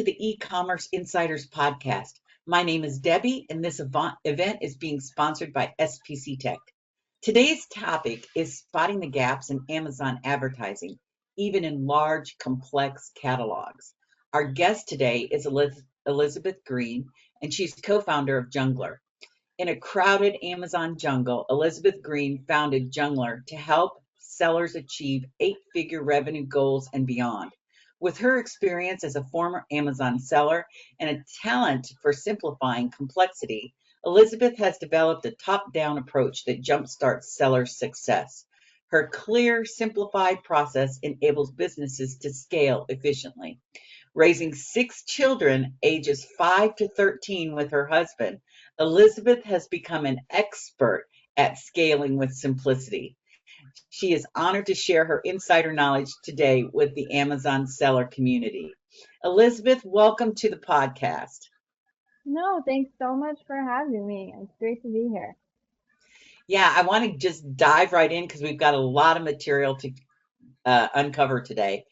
to the E-commerce Insiders podcast. My name is Debbie, and this event is being sponsored by SPCTEK. Today's topic is spotting the gaps in Amazon advertising, even in large, complex catalogs. Our guest today is Elizabeth Green, and she's co-founder of Junglr. In a crowded Amazon jungle, Elizabeth Green founded Junglr to help sellers achieve eight-figure revenue goals and beyond. With her experience as a former Amazon seller and a talent for simplifying complexity, Elizabeth has developed a top-down approach that jumpstarts seller success. Her clear, simplified process enables businesses to scale efficiently. Raising 6 children, ages 5 to 13, with her husband, Elizabeth has become an expert at scaling with simplicity. She is honored to share her insider knowledge today with the Amazon seller community. Elizabeth, welcome to the podcast. No, thanks so much for having me. It's great to be here. Yeah, I want to just dive right in because we've got a lot of material to uncover today.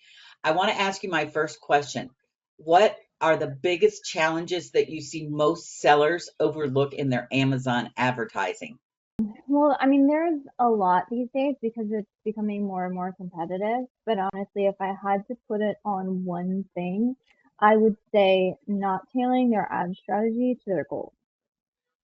I want to ask you my first question. What are the biggest challenges that you see most sellers overlook in their Amazon advertising? Well, there's a lot these days because it's becoming more and more competitive. But honestly, if I had to put it on one thing, I would say not tailoring their ad strategy to their goals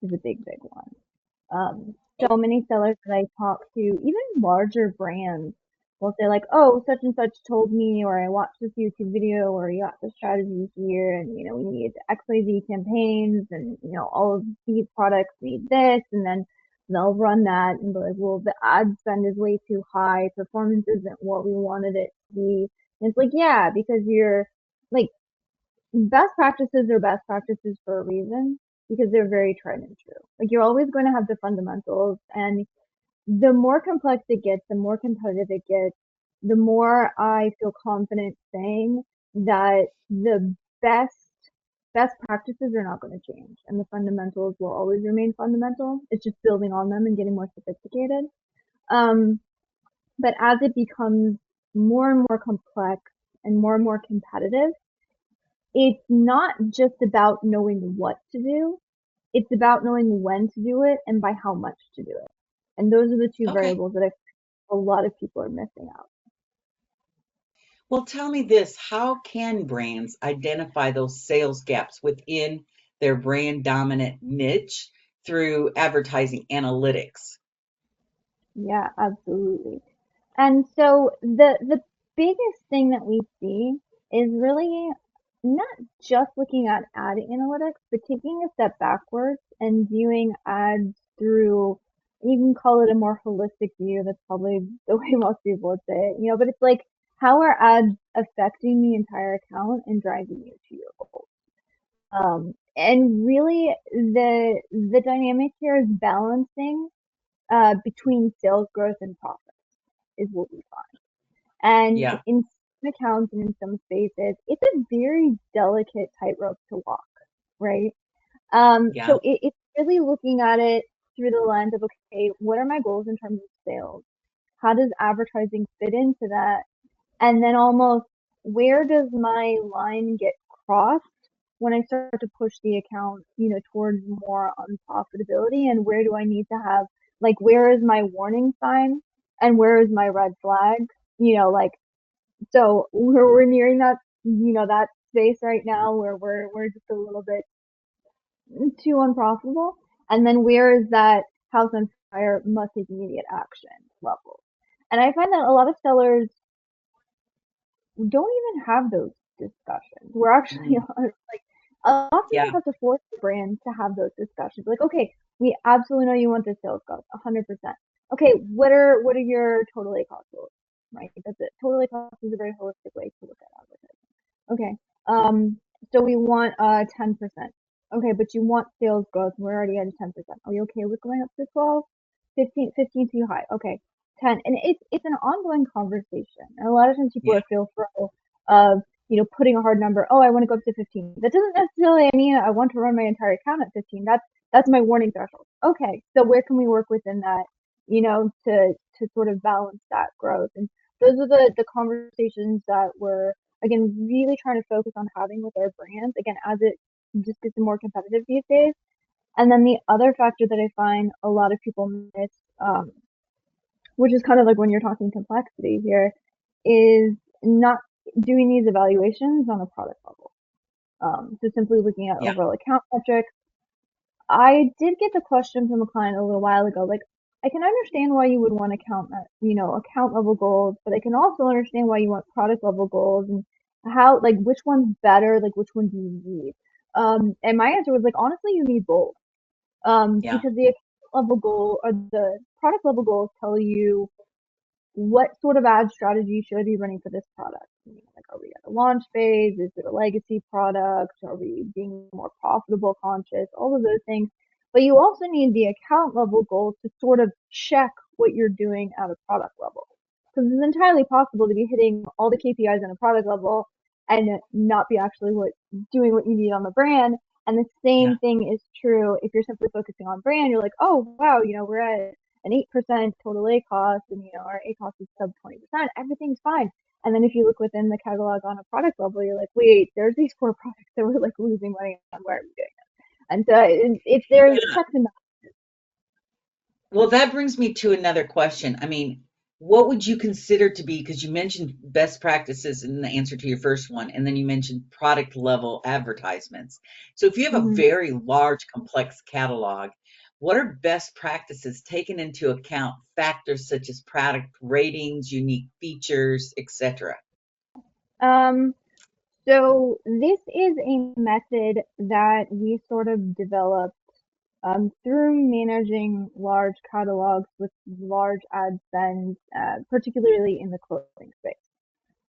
is a big, big one. So many sellers that I talk to, even larger brands, will say like, "Oh, such and such told me," or "I watched this YouTube video," or "You got the strategy here, and we need XYZ campaigns, and all of these products need this," and then they'll run that and be like, "Well, the ad spend is way too high. Performance isn't what we wanted it to be." And it's like, yeah, because you're like, best practices are best practices for a reason because they're very tried and true. Like, you're always going to have the fundamentals, and the more complex it gets, the more competitive it gets, the more I feel confident saying that the best practices are not going to change, and the fundamentals will always remain fundamental. It's just building on them and getting more sophisticated. Um, but as it becomes more and more complex and more competitive, it's not just about knowing what to do. It's about knowing when to do it and by how much to do it. And those are the two Okay. variables that I think a lot of people are missing out. Well, tell me this, how can brands identify those sales gaps within their brand dominant niche through advertising analytics? Yeah, absolutely. And so the biggest thing that we see is really not just looking at ad analytics, but taking a step backwards and viewing ads through, you can call it a more holistic view. That's probably the way most people would say it, but it's like, how are ads affecting the entire account and driving you to your goals? And really the dynamic here is balancing between sales growth and profit is what we find. And Yeah, in some accounts and in some spaces, it's a very delicate tightrope to walk, right? yeah. So it's really looking at it through the lens of, okay, what are my goals in terms of sales? How does advertising fit into that? And then almost, where does my line get crossed when I start to push the account, towards more on profitability? And where do I need to have, like, where is my warning sign and where is my red flag? Like, so we're nearing that, that space right now where we're just a little bit too unprofitable. And then where is that house on fire must take immediate action level? And I find that a lot of sellers don't even have those discussions. We're actually Mhm. like, oftentimes Yeah. have to force the brand to have those discussions. Like, okay, we absolutely know you want the sales growth, 100%. Okay, what are your total A cost goals? Right, that's it. Total A cost is a very holistic way to look at advertising. Okay, so we want 10%. Okay, but you want sales growth. We're already at a 10%. Are you okay with going up to 12? 15 too high. Okay, 10. And it's an ongoing conversation. And a lot of times people Yeah. are fearful of, putting a hard number. Oh, I want to go up to 15. That doesn't necessarily mean I want to run my entire account at 15. That's my warning threshold. Okay, so where can we work within that, to sort of balance that growth? And those are the conversations that we're, again, really trying to focus on having with our brands, again, as it just gets more competitive these days. And then the other factor that I find a lot of people miss, um, which is kind of like when you're talking complexity here, is not doing these evaluations on a product level. So simply looking at Yeah. overall account metrics. I did get the question from a client a little while ago, like, I can understand why you would want account level goals, but I can also understand why you want product level goals and how, like, which one's better, like, which one do you need? And my answer was like, honestly, you need both. Yeah. Because the account level goal or the product level goals tell you what sort of ad strategy should I be running for this product? Like, are we at a launch phase? Is it a legacy product? Are we being more profitable conscious? All of those things. But you also need the account level goals to sort of check what you're doing at a product level. Because it's entirely possible to be hitting all the KPIs on a product level and not be actually doing what you need on the brand. And the Yeah. same thing is true if you're simply focusing on brand. You're like, oh wow, we're at an 8% total ACoS, and our ACoS is sub 20%, everything's fine. And then if you look within the catalog on a product level, you're like, wait, there's these 4 products that we're like losing money on. Why are we doing that? And so if there's Yeah. checks and Well, that brings me to another question. I mean, what would you consider to be, because you mentioned best practices in the answer to your first one, and then you mentioned product level advertisements. So if you have a balances. very large, complex catalog, what are best practices taken into account factors such as product ratings, unique features, etc.? Um, so this is a method that we sort of developed through managing large catalogs with large ad spends, particularly in the clothing space.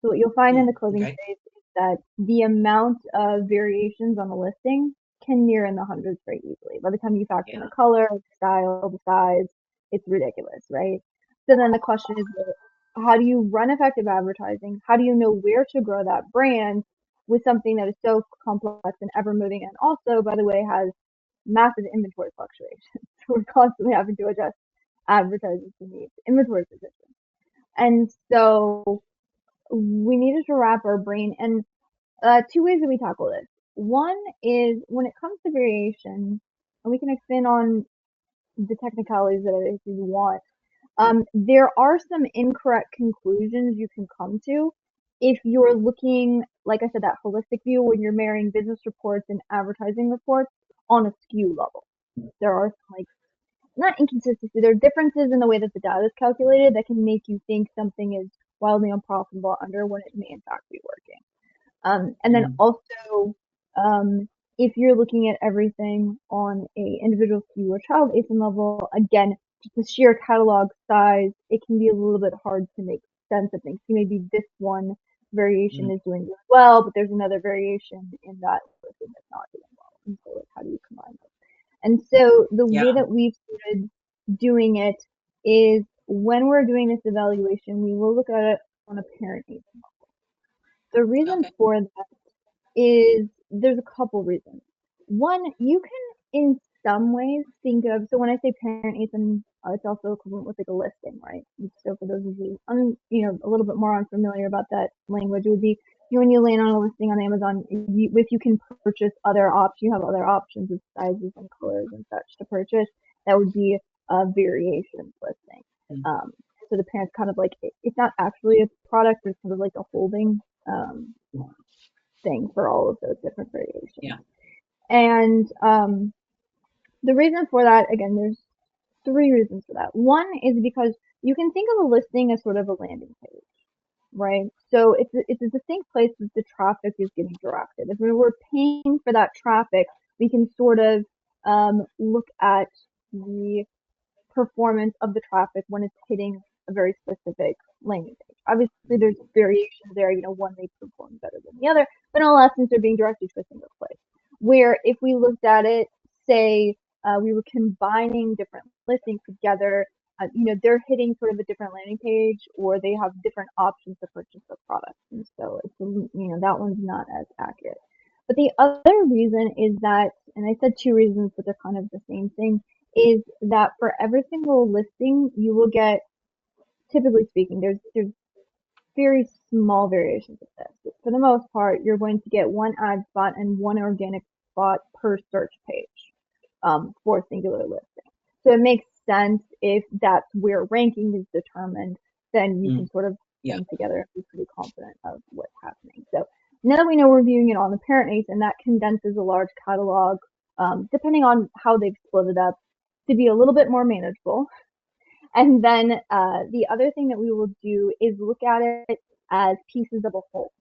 So what you'll find in the clothing Okay. space is that the amount of variations on the listing can near in the hundreds very easily. By the time you factor in the Yeah. color, the style, the size, it's ridiculous, right? So then the question is, well, how do you run effective advertising? How do you know where to grow that brand with something that is so complex and ever moving, and also, by the way, has massive inventory fluctuations? So we're constantly having to adjust advertising to meet inventory position. And so we needed to wrap our brain, and two ways that we tackle this. One is when it comes to variation, and we can expand on the technicalities that if you want. There are some incorrect conclusions you can come to if you're looking, like I said, that holistic view when you're marrying business reports and advertising reports on a SKU level. There are some, like, not inconsistency, there are differences in the way that the data is calculated that can make you think something is wildly unprofitable under when it may in fact be working. And then Mm. also, if you're looking at everything on a individual SKU or child ASIN level, again, just the sheer catalog size, it can be a little bit hard to make sense of things. So maybe this one variation Mm. is doing really well, but there's another variation in that listing that's not doing well. And so, like, how do you combine those? And so the Yeah. way that we've started doing it is when we're doing this evaluation, we will look at it on a parent ASIN. The reason Okay. for that is there's a couple reasons. One, you can in some ways think of, so when I say parent ASIN, it's also equivalent with like a listing, right? So for those of you, a little bit more unfamiliar about that language, it would be when you land on a listing on Amazon, if you can purchase other options, you have other options of sizes and colors and such to purchase. That would be a variations listing. Mm. Um, so the parent's kind of like, it's not actually a product, but it's kind of like a holding um, thing for all of those different variations. Yeah. And the reason for that, again, there's three reasons for that. One is because you can think of a listing as sort of a landing page, right? So it's a distinct place that the traffic is getting directed. If we're paying for that traffic, we can sort of look at the performance of the traffic when it's hitting a very specific landing page. Obviously, there's variations there. One may perform better than the other, but in all essence, they're being directed to a single place. Where if we looked at it, say we were combining different listings together, they're hitting sort of a different landing page, or they have different options to purchase the product, and so it's that one's not as accurate. But the other reason is that, and I said two reasons, but they're kind of the same thing, is that for every single listing, you will get, typically speaking, there's very small variations of this. But for the most part, you're going to get one ad spot and one organic spot per search page for singular listing. So it makes sense if that's where ranking is determined, then you can sort of Yeah. string together and be pretty confident of what's happening. So now that we know we're viewing it on the parent ACE, and that condenses a large catalog, depending on how they've split it up, to be a little bit more manageable. And then the other thing that we will do is look at it as pieces of a whole.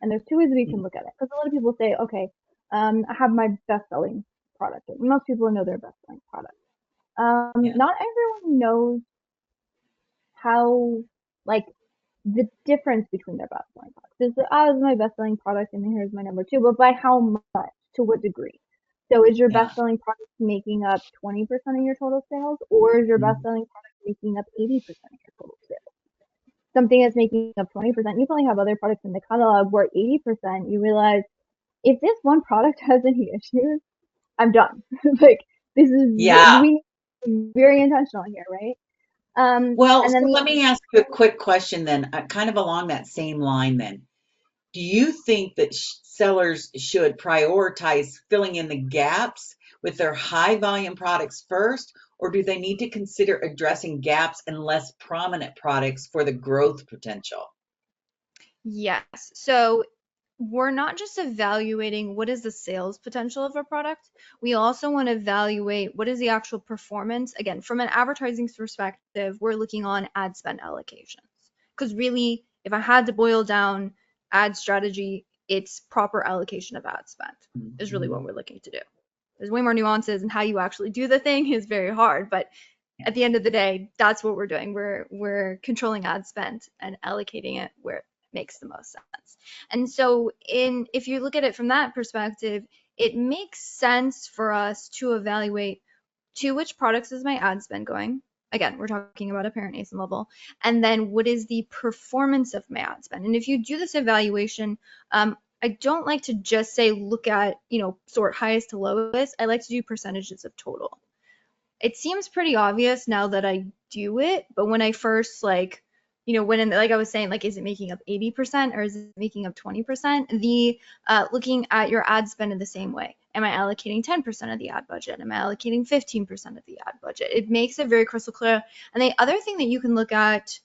And there's two ways we can look at it. Because a lot of people say, okay, I have my best-selling product. Most people know their best-selling product. Yeah. Not everyone knows how, like, the difference between their best-selling products. This is my best-selling product, and here's my number two. But by how much? To what degree? So is your Yeah. best-selling product making up 20% of your total sales, or is your best-selling product making up 80% of your total sales? Something that's making up 20%, you probably have other products in the catalog where 80%, you realize if this one product has any issues, I'm done. Like, this is, Yeah. we very intentional here, right? Well, And then so the let me ask you a quick question then, kind of along that same line then. Do you think that sellers should prioritize filling in the gaps with their high volume products first, or do they need to consider addressing gaps in less prominent products for the growth potential? Yes. So we're not just evaluating what is the sales potential of a product. We also want to evaluate what is the actual performance. Again, from an advertising perspective, we're looking on ad spend allocations. Because really, if I had to boil down ad strategy, it's proper allocation of ad spend is really what we're looking to do. There's way more nuances, and how you actually do the thing is very hard, but at the end of the day, that's what we're doing. We're controlling ad spend and allocating it where it makes the most sense. And so if you look at it from that perspective, it makes sense for us to evaluate to which products is my ad spend going. Again, we're talking about a parent ASIN level. And then what is the performance of my ad spend? And if you do this evaluation, I don't like to just say look at, sort highest to lowest. I like to do percentages of total. It seems pretty obvious now that I do it, but when I first when I was saying, like, is it making up 80% or is it making up 20%? The looking at your ad spend in the same way. Am I allocating 10% of the ad budget? Am I allocating 15% of the ad budget? It makes it very crystal clear. And the other thing that you can look at,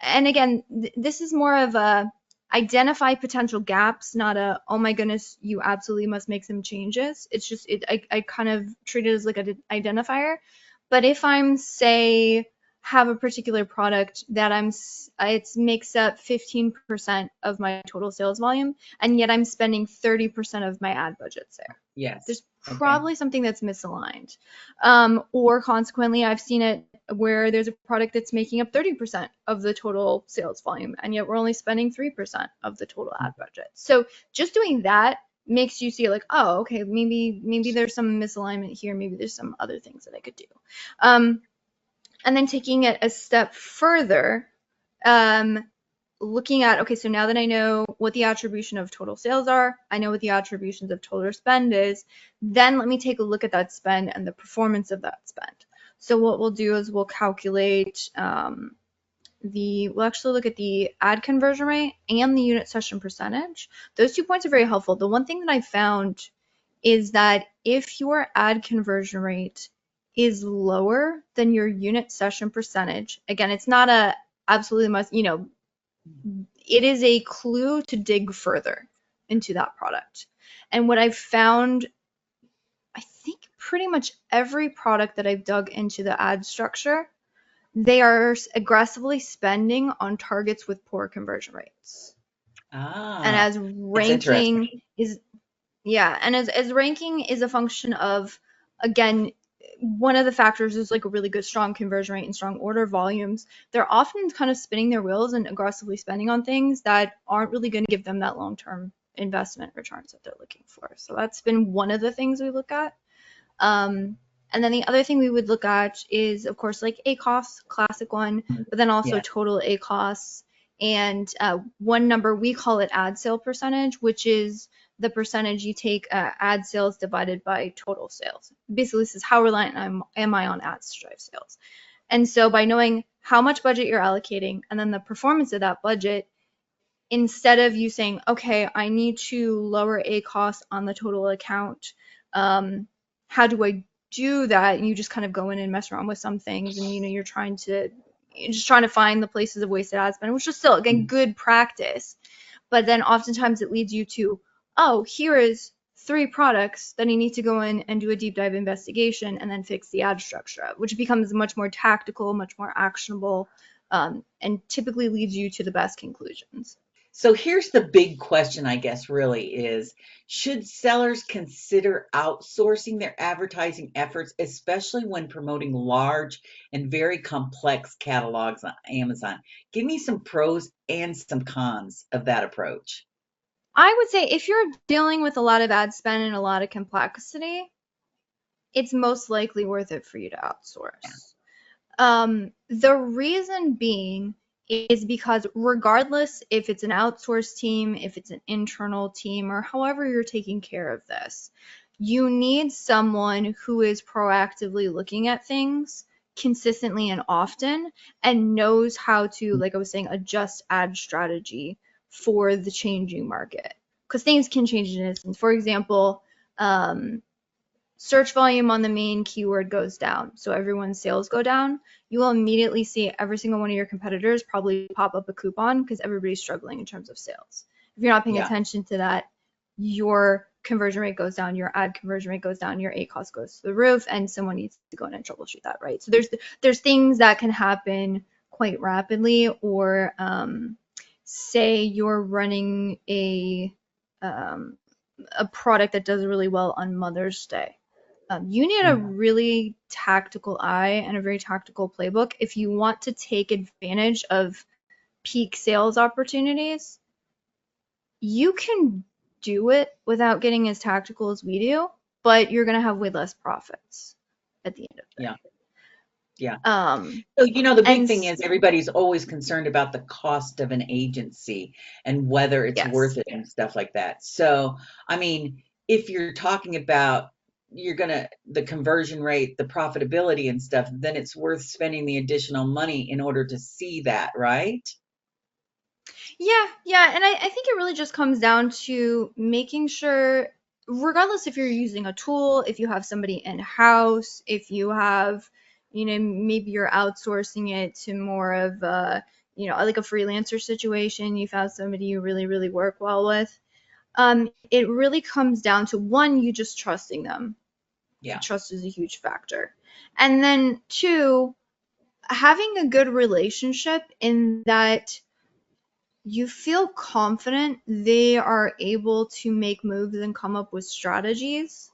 and again, this is more of a identify potential gaps, not a, oh my goodness, you absolutely must make some changes. It's just, I kind of treat it as like an identifier. But if I'm, say, have a particular product that it makes up 15% of my total sales volume, and yet I'm spending 30% of my ad budgets there. Yes. There's Okay. probably something that's misaligned. Or consequently, I've seen it where there's a product that's making up 30% of the total sales volume, and yet we're only spending 3% of the total ad budget. So just doing that makes you see, like, oh, okay, maybe there's some misalignment here. Maybe there's some other things that I could do. And then taking it a step further, looking at, okay, so now that I know what the attribution of total sales are, I know what the attributions of total spend is, then let me take a look at that spend and the performance of that spend. So what we'll do is we'll calculate we'll actually look at the ad conversion rate and the unit session percentage. Those 2 points are very helpful. The one thing that I found is that if your ad conversion rate is lower than your unit session percentage, again, it's not a absolutely must, it is a clue to dig further into that product. And what I've found, I think pretty much every product that I've dug into the ad structure, they are aggressively spending on targets with poor conversion rates. And as ranking is, and as ranking is a function of, again, one of the factors is like a really good strong conversion rate and strong order volumes. They're often kind of spinning their wheels and aggressively spending on things that aren't really going to give them that long-term investment returns that they're looking for. So that's been one of the things we look at. And then the other thing we would look at is, of course, like ACoS, classic one, but then also total ACoS. And one number, we call it ad sale percentage, which is the percentage you take ad sales divided by total sales. Basically, this is how reliant am I on ads to drive sales. And so by knowing how much budget you're allocating, and then the performance of that budget, instead of you saying, okay, I need to lower a cost on the total account. How do I do that? And you just kind of go in and mess around with some things, and you're just trying to find the places of wasted ad spend, which is still, again, good practice. But then oftentimes it leads you to, oh, here is 3 products that I need to go in and do a deep dive investigation and then fix the ad structure of, which becomes much more tactical, much more actionable, and typically leads you to the best conclusions. So here's the big question, I guess, really is, should sellers consider outsourcing their advertising efforts, especially when promoting large and very complex catalogs on Amazon? Give me some pros and some cons of that approach. I would say if you're dealing with a lot of ad spend and a lot of complexity, it's most likely worth it for you to outsource. The reason being is because regardless if it's an outsourced team, if it's an internal team, or however you're taking care of this, you need someone who is proactively looking at things consistently and often and knows how to, like I was saying, adjust ad strategy for the changing market. Because things can change in an instant. For example, search volume on the main keyword goes down, so everyone's sales go down. You will immediately see every single one of your competitors probably pop up a coupon because everybody's struggling in terms of sales. If you're not paying attention to that, your conversion rate goes down, your ad conversion rate goes down, your ACoS goes to the roof, and someone needs to go in and troubleshoot that, right? So there's things that can happen quite rapidly, or say you're running a product that does really well on Mother's Day. You need a really tactical eye and a very tactical playbook if you want to take advantage of peak sales opportunities. You can do it without getting as tactical as we do, but you're going to have way less profits at the end of the day. Yeah. So, the big thing is everybody's always concerned about the cost of an agency and whether it's worth it and stuff like that. So, I mean, if you're talking about the conversion rate, the profitability and stuff, then it's worth spending the additional money in order to see that, right? Yeah. And I think it really just comes down to making sure, regardless if you're using a tool, if you have somebody in-house, if you have, maybe you're outsourcing it to more of like a freelancer situation, you found somebody you really, really work well with. It really comes down to, one, you just trusting them. Yeah. Trust is a huge factor. And then 2, having a good relationship in that you feel confident they are able to make moves and come up with strategies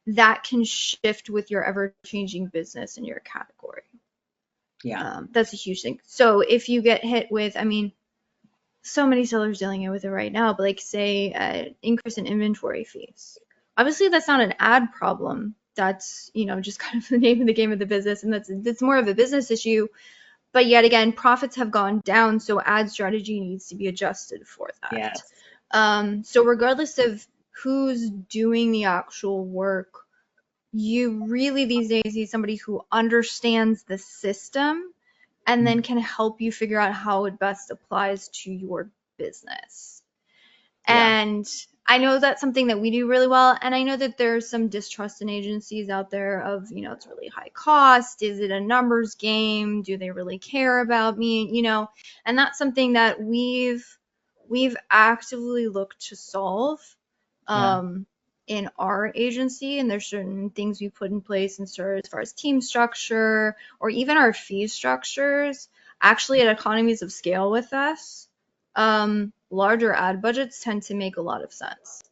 that can shift with your ever-changing business in your category. Yeah. That's a huge thing. So if you get hit with, so many sellers dealing with it right now, but like say increase in inventory fees. Obviously that's not an ad problem. That's, just kind of the name of the game of the business, and that's more of a business issue. But yet again, profits have gone down, so ad strategy needs to be adjusted for that. Yes. So regardless of who's doing the actual work, you really these days need somebody who understands the system and then can help you figure out how it best applies to your business. Yeah. And I know that's something that we do really well, and I know that there's some distrust in agencies out there of, it's really high cost. Is it a numbers game? Do they really care about me? And that's something that we've actively looked to solve in our agency, and there's certain things we put in place as far as team structure or even our fee structures. Actually, at economies of scale with us, larger ad budgets tend to make a lot of sense,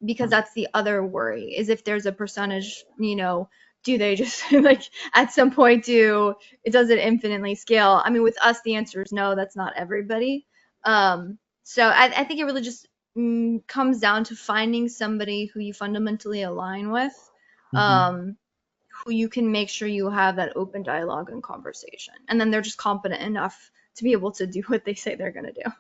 because that's the other worry, is if there's a percentage, do they just like at some point does it infinitely scale? With us, the answer is no, that's not everybody. So I think it really just comes down to finding somebody who you fundamentally align with, who you can make sure you have that open dialogue and conversation, and then they're just competent enough to be able to do what they say they're going to do.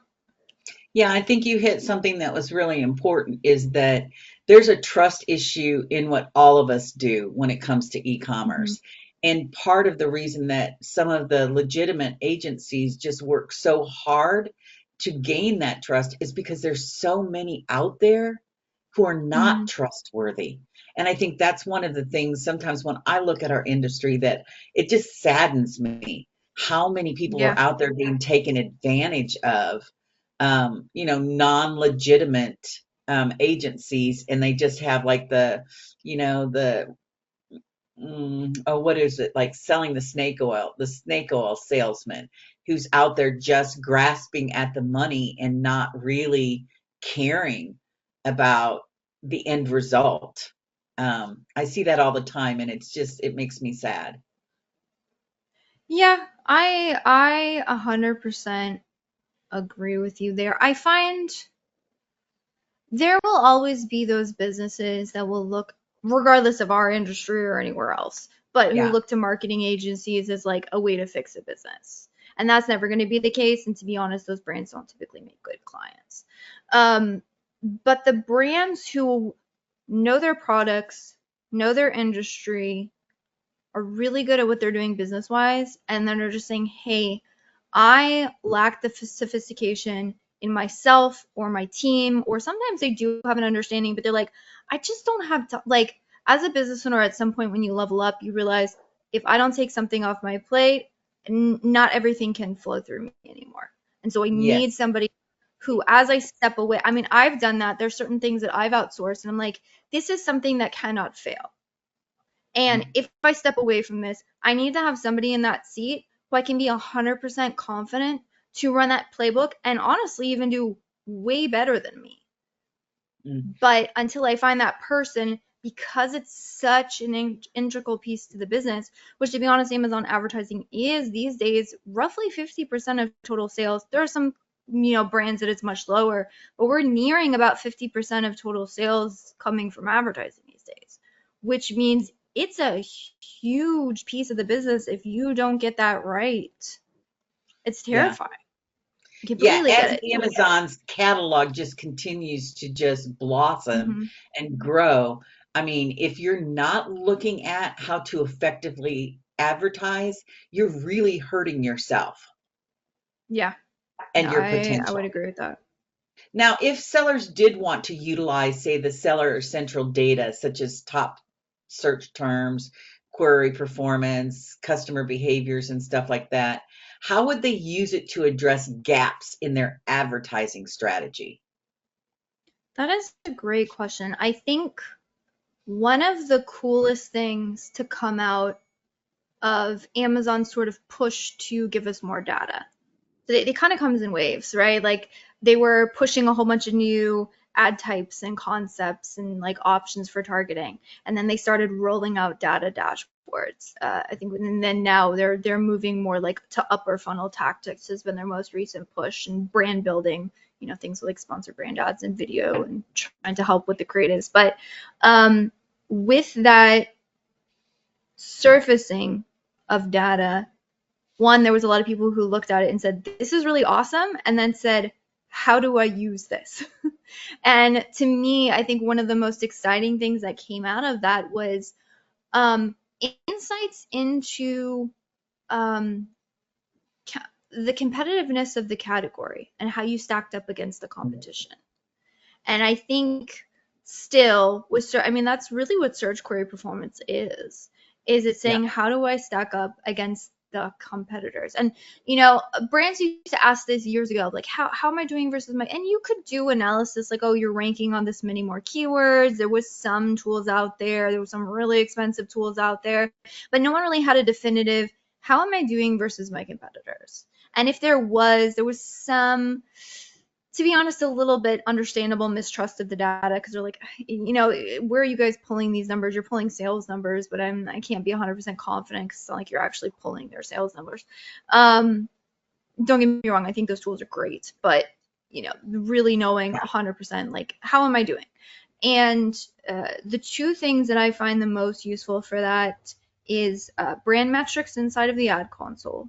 Yeah, I think you hit something that was really important, is that there's a trust issue in what all of us do when it comes to e-commerce. And part of the reason that some of the legitimate agencies just work so hard to gain that trust is because there's so many out there who are not Mhm. trustworthy. And I think that's one of the things sometimes when I look at our industry that it just saddens me how many people are Yeah. out there being taken advantage of, non-legitimate agencies, and they just have like the what is it, like selling the snake oil salesman who's out there just grasping at the money and not really caring about the end result. I see that all the time, and it makes me sad. Yeah, I 100% agree with you there. I find there will always be those businesses that will look, regardless of our industry or anywhere else, but who Yeah. look to marketing agencies as like a way to fix a business. And that's never going to be the case. And to be honest, those brands don't typically make good clients. But the brands who know their products, know their industry, are really good at what they're doing business wise, and then they're just saying, hey, I lack the sophistication in myself or my team, or sometimes they do have an understanding, but they're like, I just don't have to. Like, as a business owner, at some point when you level up, you realize if I don't take something off my plate, not everything can flow through me anymore. And so I need Yes. somebody who, as I step away, I mean, I've done that. There's certain things that I've outsourced, and I'm like, this is something that cannot fail. And Mm. if I step away from this, I need to have somebody in that seat who I can be 100% confident to run that playbook and honestly even do way better than me. Mm. But until I find that person, because it's such an integral piece to the business, which to be honest, Amazon advertising is these days roughly 50% of total sales. There are some, brands that it's much lower, but we're nearing about 50% of total sales coming from advertising these days, which means it's a huge piece of the business. If you don't get that right, it's Yeah. terrifying. I Yeah, completely get as it. Amazon's catalog just continues to just blossom Hmm. and grow, I mean, if you're not looking at how to effectively advertise, you're really hurting yourself Yeah, no, and your I would potential. agree with that. Now, if sellers did want to utilize, say, the seller central data, such as top search terms, query performance, customer behaviors, and stuff like that, how would they use it to address gaps in their advertising strategy? That is a great question. I think one of the coolest things to come out of Amazon's sort of push to give us more data. So it kind of comes in waves, right? Like they were pushing a whole bunch of new ad types and concepts and like options for targeting, and then they started rolling out data dashboards. I think, and then now they're moving more like to upper funnel tactics has been their most recent push, and brand building. Things like sponsored brand ads and video and trying to help with the creatives. But with that surfacing of data, one, there was a lot of people who looked at it and said, this is really awesome, and then said, how do I use this? And to me, I think one of the most exciting things that came out of that was insights into um, the competitiveness of the category and how you stacked up against the competition. And I think still with, I mean, that's really what search query performance is it Yeah. saying, how do I stack up against the competitors? And, brands used to ask this years ago, like, how am I doing versus and you could do analysis like, oh, you're ranking on this many more keywords. There was some tools out there. There was some really expensive tools out there, but no one really had a definitive, how am I doing versus my competitors? And if there was some, to be honest, a little bit understandable mistrust of the data because they're like, where are you guys pulling these numbers? You're pulling sales numbers, but I can't be 100% confident because it's not like you're actually pulling their sales numbers. Don't get me wrong, I think those tools are great, but really knowing 100% like, how am I doing? And the two things that I find the most useful for that is brand metrics inside of the ad console.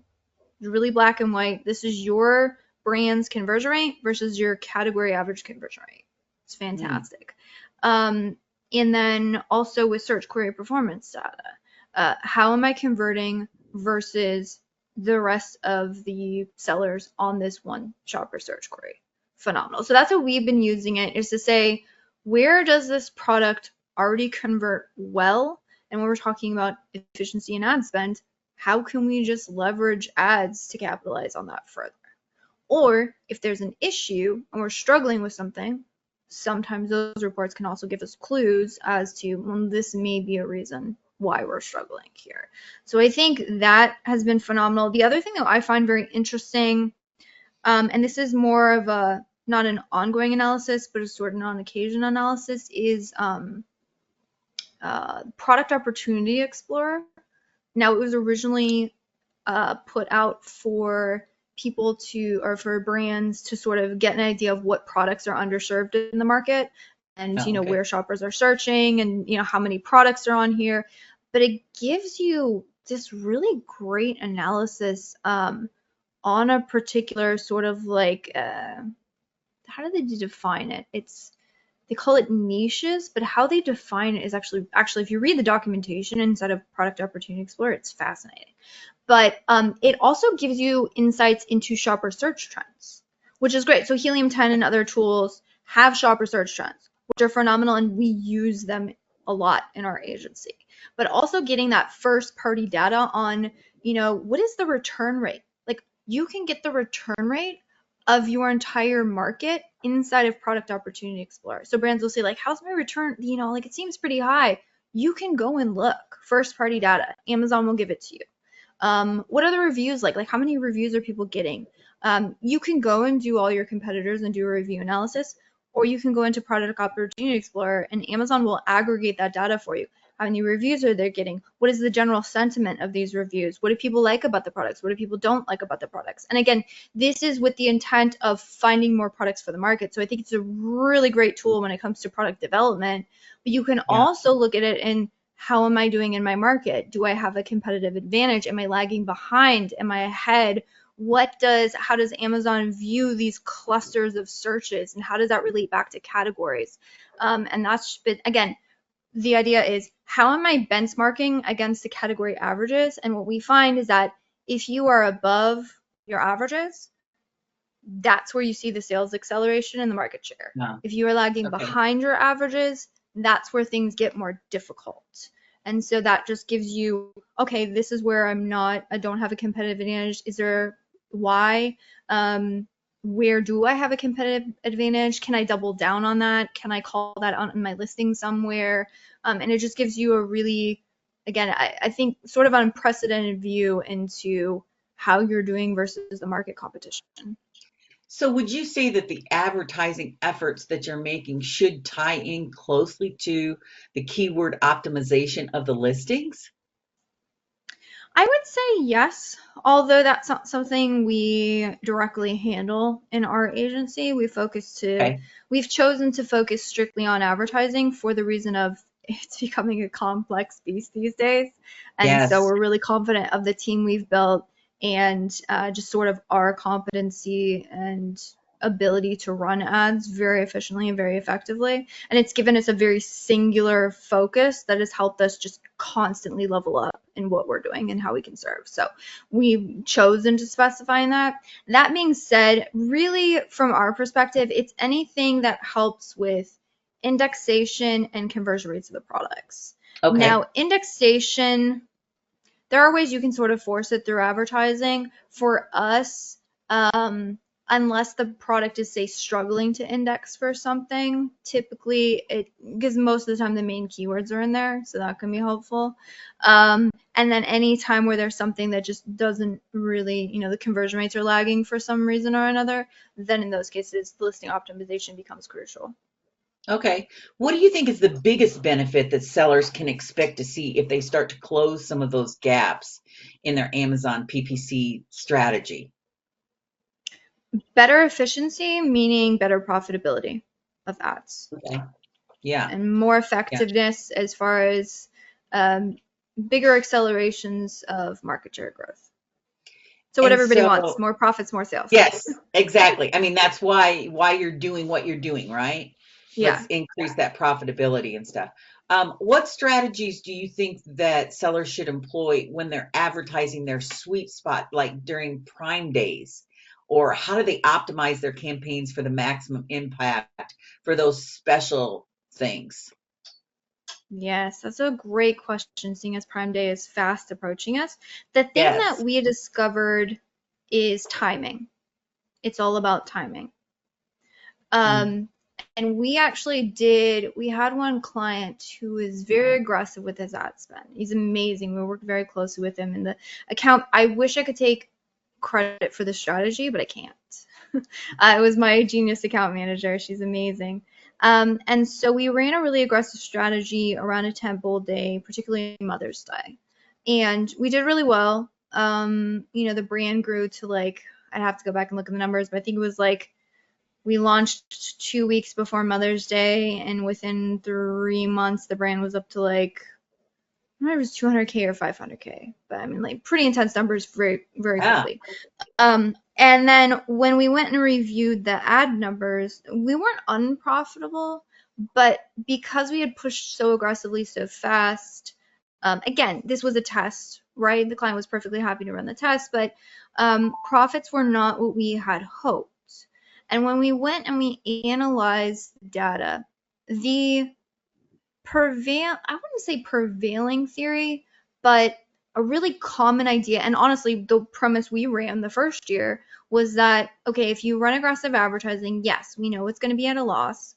It's really black and white. This is your brand's conversion rate versus your category average conversion rate. It's Mm. fantastic. And then also with search query performance data. How am I converting versus the rest of the sellers on this one shopper search query? Phenomenal. So that's what we've been using it, is to say, where does this product already convert well? And when we're talking about efficiency and ad spend, how can we just leverage ads to capitalize on that further? Or if there's an issue and we're struggling with something, sometimes those reports can also give us clues as to, well, this may be a reason why we're struggling here. So I think that has been phenomenal. The other thing that I find very interesting, and this is more of a, not an ongoing analysis, but a sort of on occasion analysis, is Product Opportunity Explorer. Now, it was originally put out for people to, or for brands to sort of get an idea of what products are underserved in the market, and where shoppers are searching, and how many products are on here. But it gives you this really great analysis on a particular sort of like, how do they define it? They call it niches, but how they define it is actually if you read the documentation inside of Product Opportunity Explorer, it's fascinating. But it also gives you insights into shopper search trends, which is great. So Helium 10 and other tools have shopper search trends, which are phenomenal, and we use them a lot in our agency. But also getting that first party data on, what is the return rate? Like, you can get the return rate of your entire market inside of Product Opportunity Explorer. So brands will say, like, how's my return? Like, it seems pretty high. You can go and look. First party data. Amazon will give it to you. What are the reviews like? Like, how many reviews are people getting? You can go and do all your competitors and do a review analysis, or you can go into Product Opportunity Explorer and Amazon will aggregate that data for you. How many reviews are they getting? What is the general sentiment of these reviews? What do people like about the products? What do people don't like about the products? And again, this is with the intent of finding more products for the market. So I think it's a really great tool when it comes to product development, but you can also look at it in, how am I doing in my market? Do I have a competitive advantage? Am I lagging behind? Am I ahead? How does Amazon view these clusters of searches, and how does that relate back to categories? And that's been, again, the idea is, how am I benchmarking against the category averages? And what we find is that if you are above your averages, that's where you see the sales acceleration and the market share. If you are lagging behind your averages, that's where things get more difficult. And so that just gives you, okay, this is where I don't have a competitive advantage. Is there why? Where do I have a competitive advantage? Can I double down on that? Can I call that out in my listing somewhere? And it just gives you a really, again, I think sort of unprecedented view into how you're doing versus the market competition. So would you say that the advertising efforts that you're making should tie in closely to the keyword optimization of the listings? I would say yes, although that's not something we directly handle in our agency. We've chosen to focus strictly on advertising for the reason of it's becoming a complex beast these days. And so we're really confident of the team we've built, and just sort of our competency and ability to run ads very efficiently and very effectively. And it's given us a very singular focus that has helped us just constantly level up in what we're doing and how we can serve. So we've chosen to specify in that. That being said, really from our perspective, it's anything that helps with indexation and conversion rates of the products. Now, indexation, there are ways you can sort of force it through advertising. For us, unless the product is, say, struggling to index for something, typically because most of the time the main keywords are in there, so that can be helpful. And then any time where there's something that just doesn't really, the conversion rates are lagging for some reason or another, then in those cases, the listing optimization becomes crucial. Okay. What do you think is the biggest benefit that sellers can expect to see if they start to close some of those gaps in their Amazon PPC strategy? Better efficiency, meaning better profitability of ads. And more effectiveness as far as bigger accelerations of market share growth. So what everybody wants, more profits, more sales. Yes, exactly. I mean, that's why you're doing what you're doing, right? Yeah. increase that profitability and stuff. What strategies do you think that sellers should employ when they're advertising their sweet spot, like during Prime days? Or how do they optimize their campaigns for the maximum impact for those special things? Yes, that's a great question, seeing as Prime Day is fast approaching us. The thing that Yes. we discovered is timing. It's all about timing. Mm. And we had one client who is very aggressive with his ad spend. He's amazing. We worked very closely with him in the account. I wish I could take credit for the strategy, but I can't. It was my genius account manager. She's amazing. And so we ran a really aggressive strategy around a tentpole day, particularly Mother's Day. And we did really well. The brand grew to like, I'd have to go back and look at the numbers, but I think it was like we launched 2 weeks before Mother's Day, and within 3 months, the brand was up to like, I don't know if it was 200K or 500K, but I mean, like pretty intense numbers very, very Yeah. quickly. And then when we went and reviewed the ad numbers, we weren't unprofitable, but because we had pushed so aggressively so fast, again, this was a test, right? The client was perfectly happy to run the test, but profits were not what we had hoped. And when we went and we analyzed data, I wouldn't say prevailing theory, but a really common idea, and honestly, the premise we ran the first year was that, okay, if you run aggressive advertising, yes, we know it's going to be at a loss,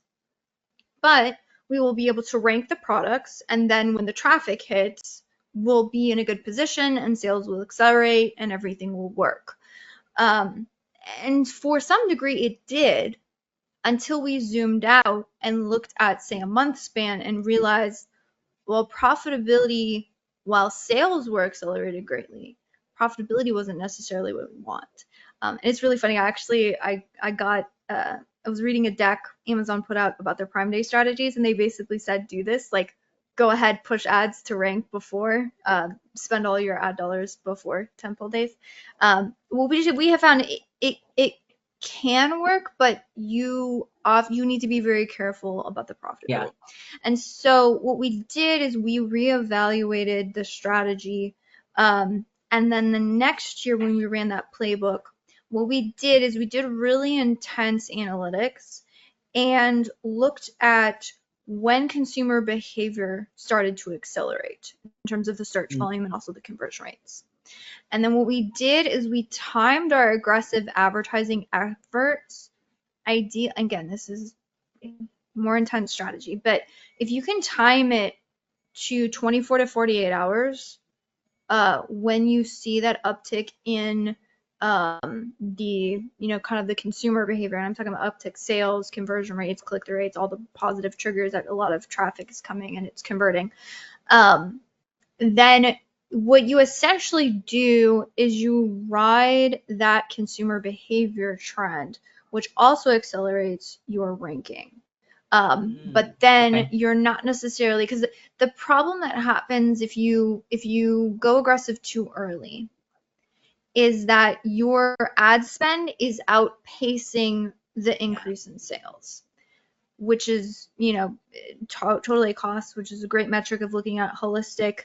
but we will be able to rank the products, and then when the traffic hits, we'll be in a good position and sales will accelerate and everything will work. And for some degree it did, until we zoomed out and looked at, say, a month span and realized, well, profitability, while sales were accelerated greatly, profitability wasn't necessarily what we want. And it's really funny. I was reading a deck Amazon put out about their Prime Day strategies, and they basically said, do this, like, go ahead, push ads to rank before, spend all your ad dollars before tentpole days. Well, we have found it can work, but you need to be very careful about the profitability. Yeah. And so what we did is we reevaluated the strategy. And then the next year when we ran that playbook, what we did is we did really intense analytics and looked at when consumer behavior started to accelerate in terms of the search volume and also the conversion rates. And then what we did is we timed our aggressive advertising efforts. Again, this is more intense strategy, but if you can time it to 24 to 48 hours, when you see that uptick in the, kind of the consumer behavior, and I'm talking about uptick sales, conversion rates, click-through rates, all the positive triggers that a lot of traffic is coming and it's converting, then what you essentially do is you ride that consumer behavior trend, which also accelerates your ranking. But then you're not necessarily, because the problem that happens if you go aggressive too early is that your ad spend is outpacing the increase in sales, which is, totally a cost, which is a great metric of looking at holistic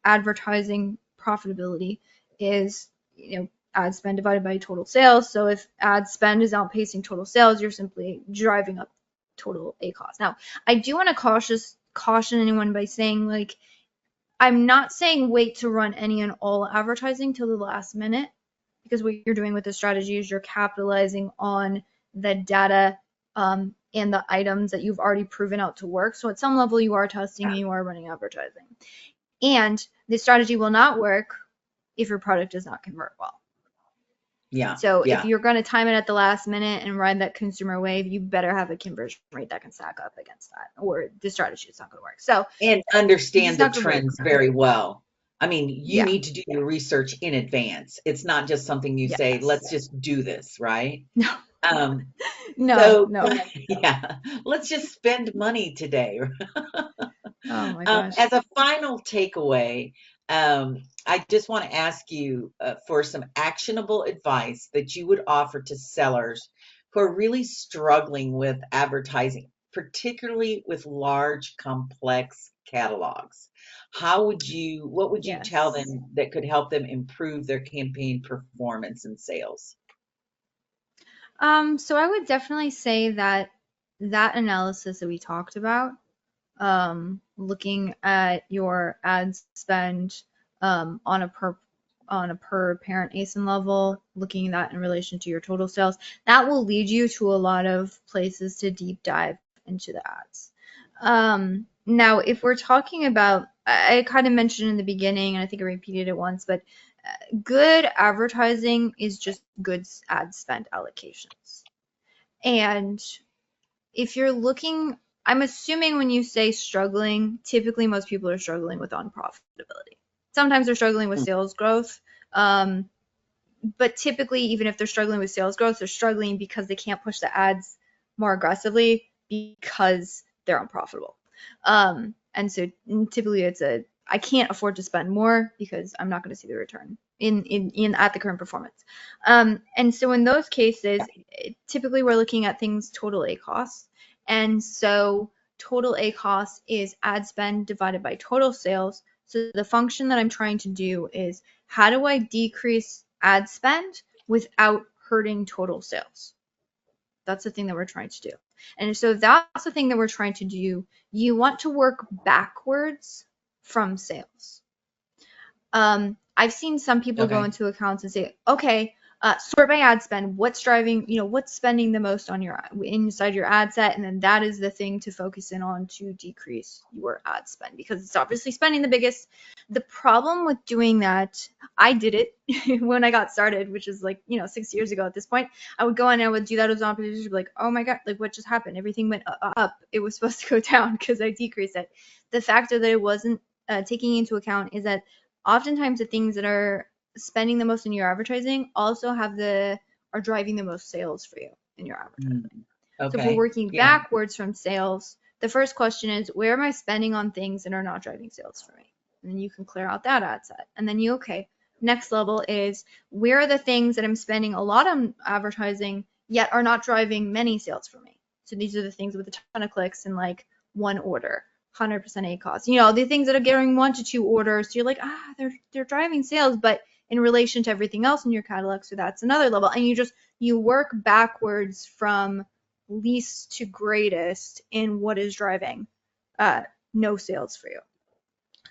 advertising profitability is, ad spend divided by total sales. So if ad spend is outpacing total sales, you're simply driving up total ACoS. Now, I do want to caution anyone by saying, like, I'm not saying wait to run any and all advertising till the last minute, because what you're doing with this strategy is you're capitalizing on the data and the items that you've already proven out to work. So at some level, you are testing and you are running advertising. And this strategy will not work if your product does not convert well. Yeah. So if you're going to time it at the last minute and ride that consumer wave, you better have a conversion rate that can stack up against that, or the strategy is not going to work. So and understand the trends very well. I mean, you need to do your research in advance. It's not just something you say, let's just do this, right? No. No. Yeah. Let's just spend money today. Oh my gosh. As a final takeaway, I just want to ask you for some actionable advice that you would offer to sellers who are really struggling with advertising particularly with large, complex catalogs? What would you tell Yes. them that could help them improve their campaign performance and sales? So I would definitely say that that analysis that we talked about, looking at your ad spend on a per parent ASIN level, looking at that in relation to your total sales, that will lead you to a lot of places to deep dive into the ads. Now, if we're talking about, I kind of mentioned in the beginning, and I think I repeated it once, but good advertising is just good ad spend allocations. And if you're looking, I'm assuming when you say struggling, typically most people are struggling with unprofitability. Sometimes they're struggling with sales growth. But typically, even if they're struggling with sales growth, they're struggling because they can't push the ads more aggressively because they're unprofitable. And so typically I can't afford to spend more because I'm not going to see the return in at the current performance. And so in those cases, typically we're looking at things total A costs. And so total A cost is ad spend divided by total sales. So the function that I'm trying to do is, how do I decrease ad spend without hurting total sales? That's the thing that we're trying to do. And so that's the thing that we're trying to do. You want to work backwards from sales. I've seen some people go into accounts and say, okay, sort by ad spend, what's driving, what's spending the most on inside your ad set, and then that is the thing to focus in on to decrease your ad spend, because it's obviously spending the biggest. The problem with doing that, I did it when I got started, which is 6 years ago at this point. I would go in and I would do that as an opportunity, like, oh my God, what just happened? Everything went up. It was supposed to go down because I decreased it. The factor that it wasn't taking into account is that oftentimes the things that are spending the most in your advertising also are driving the most sales for you in your advertising. So if we're working backwards from sales, the first question is, where am I spending on things that are not driving sales for me? And then you can clear out that ad set. And then next level is, where are the things that I'm spending a lot on advertising yet are not driving many sales for me? So these are the things with a ton of clicks and one order. 100% ACOS. The things that are getting 1 to 2 orders, so you're like, they're driving sales, but in relation to everything else in your catalog, so that's another level. And you work backwards from least to greatest in what is driving no sales for you.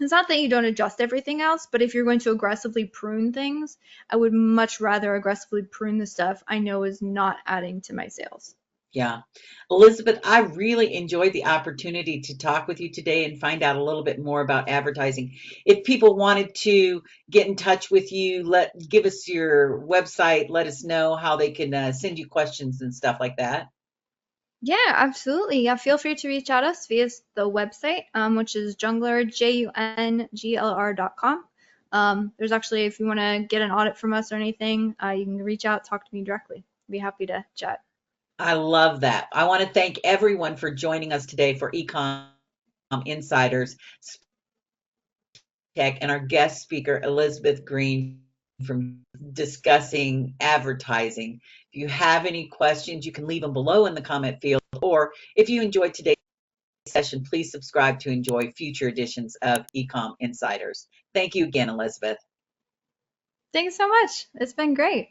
It's not that you don't adjust everything else, but if you're going to aggressively prune things, I would much rather aggressively prune the stuff I know is not adding to my sales. Yeah. Elizabeth, I really enjoyed the opportunity to talk with you today and find out a little bit more about advertising. If people wanted to get in touch with you, give us your website, let us know how they can send you questions and stuff like that. Yeah, absolutely. Yeah, feel free to reach out us via the website, which is Junglr, JUNGLR.com. There's actually, if you want to get an audit from us or anything, you can reach out, talk to me directly. I'd be happy to chat. I love that. I want to thank everyone for joining us today for Ecom Insiders Tech and our guest speaker, Elizabeth Green, from discussing advertising. If you have any questions, you can leave them below in the comment field, or if you enjoyed today's session, please subscribe to enjoy future editions of Ecom Insiders. Thank you again, Elizabeth. Thanks so much. It's been great.